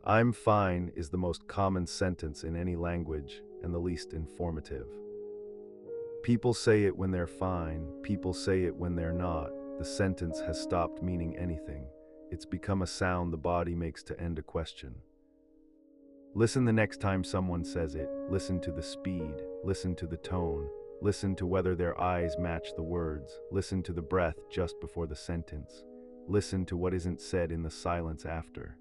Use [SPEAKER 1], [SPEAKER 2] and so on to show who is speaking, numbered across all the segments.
[SPEAKER 1] I'm fine is the most common sentence in any language and the least informative. People say it when they're fine, people say it when they're not. The sentence has stopped meaning anything. It's become a sound the body makes to end a question. Listen the next time someone says it. Listen to the speed, listen to the tone, listen to whether their eyes match the words, listen to the breath just before the sentence, listen to what isn't said in the silence after.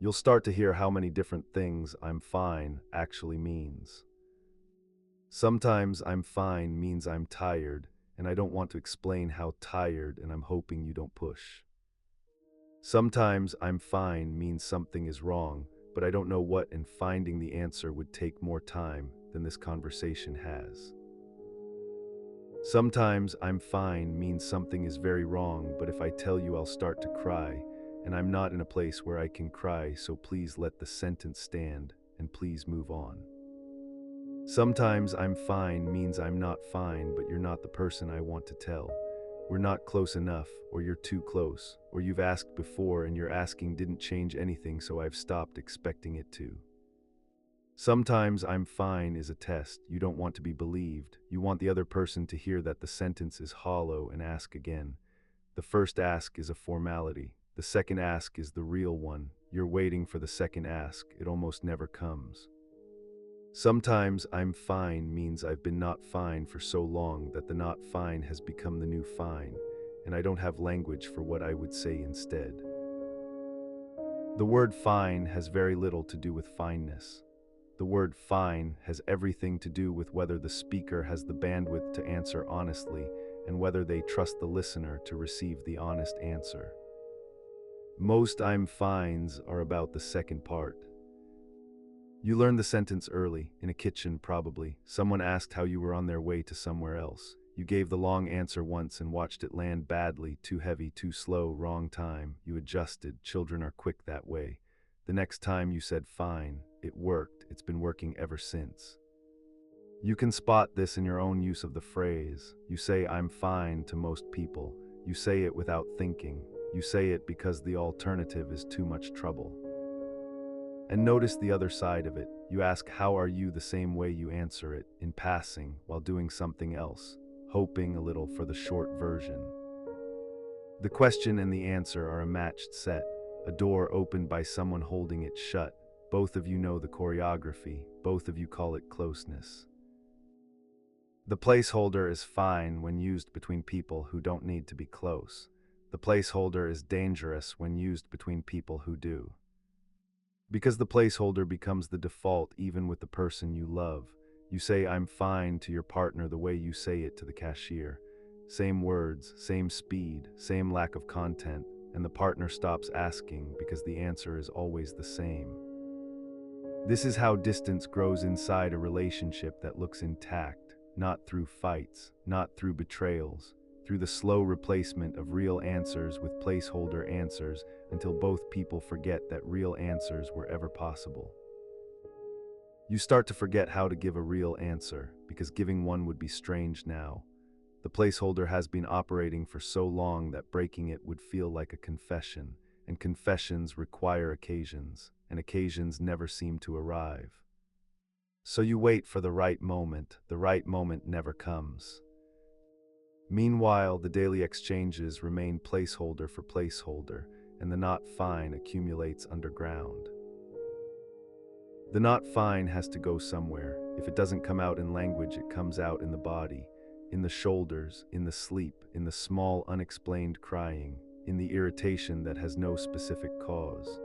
[SPEAKER 1] You'll start to hear how many different things "I'm fine" actually means. Sometimes "I'm fine" means I'm tired, and I don't want to explain how tired, and I'm hoping you don't push. Sometimes "I'm fine" means something is wrong, but I don't know what, and finding the answer would take more time than this conversation has. Sometimes "I'm fine" means something is very wrong, but if I tell you I'll start to cry, and I'm not in a place where I can cry, so please let the sentence stand, and please move on. Sometimes "I'm fine" means I'm not fine, but you're not the person I want to tell. We're not close enough, or you're too close, or you've asked before and your asking didn't change anything, so I've stopped expecting it to. Sometimes "I'm fine" is a test. You don't want to be believed. You want the other person to hear that the sentence is hollow and ask again. The first ask is a formality. The second ask is the real one. You're waiting for the second ask. It almost never comes. Sometimes "I'm fine" means I've been not fine for so long that the not fine has become the new fine, and I don't have language for what I would say instead. The word fine has very little to do with fineness. The word fine has everything to do with whether the speaker has the bandwidth to answer honestly and whether they trust the listener to receive the honest answer. Most "I'm fines" are about the second part. You learned the sentence early, in a kitchen probably. Someone asked how you were on their way to somewhere else. You gave the long answer once and watched it land badly, too heavy, too slow, wrong time. You adjusted. Children are quick that way. The next time you said fine. It worked. It's been working ever since. You can spot this in your own use of the phrase. You say "I'm fine" to most people. You say it without thinking. You say it because the alternative is too much trouble. And notice the other side of it. You ask "How are you" the same way you answer it, in passing, while doing something else, hoping a little for the short version. The question and the answer are a matched set, a door opened by someone holding it shut. Both of you know the choreography, both of you call it closeness. The placeholder is fine when used between people who don't need to be close. The placeholder is dangerous when used between people who do. Because the placeholder becomes the default even with the person you love. You say "I'm fine" to your partner the way you say it to the cashier. Same words, same speed, same lack of content, and the partner stops asking because the answer is always the same. This is how distance grows inside a relationship that looks intact, not through fights, not through betrayals, through the slow replacement of real answers with placeholder answers until both people forget that real answers were ever possible. You start to forget how to give a real answer, because giving one would be strange now. The placeholder has been operating for so long that breaking it would feel like a confession, and confessions require occasions, and occasions never seem to arrive. So you wait for the right moment never comes. Meanwhile, the daily exchanges remain placeholder for placeholder, and the not fine accumulates underground. The not fine has to go somewhere. If it doesn't come out in language, it comes out in the body, in the shoulders, in the sleep, in the small unexplained crying, in the irritation that has no specific cause.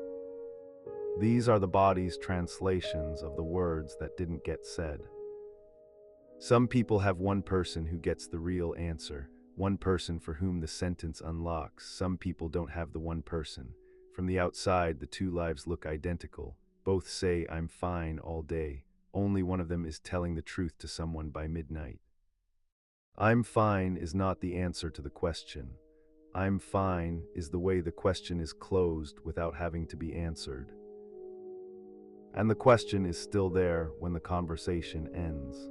[SPEAKER 1] These are the body's translations of the words that didn't get said. Some people have one person who gets the real answer, one person for whom the sentence unlocks. Some people don't have the one person. From the outside, the two lives look identical. Both say "I'm fine" all day. Only one of them is telling the truth to someone by midnight. "I'm fine" is not the answer to the question. "I'm fine" is the way the question is closed without having to be answered. And the question is still there when the conversation ends.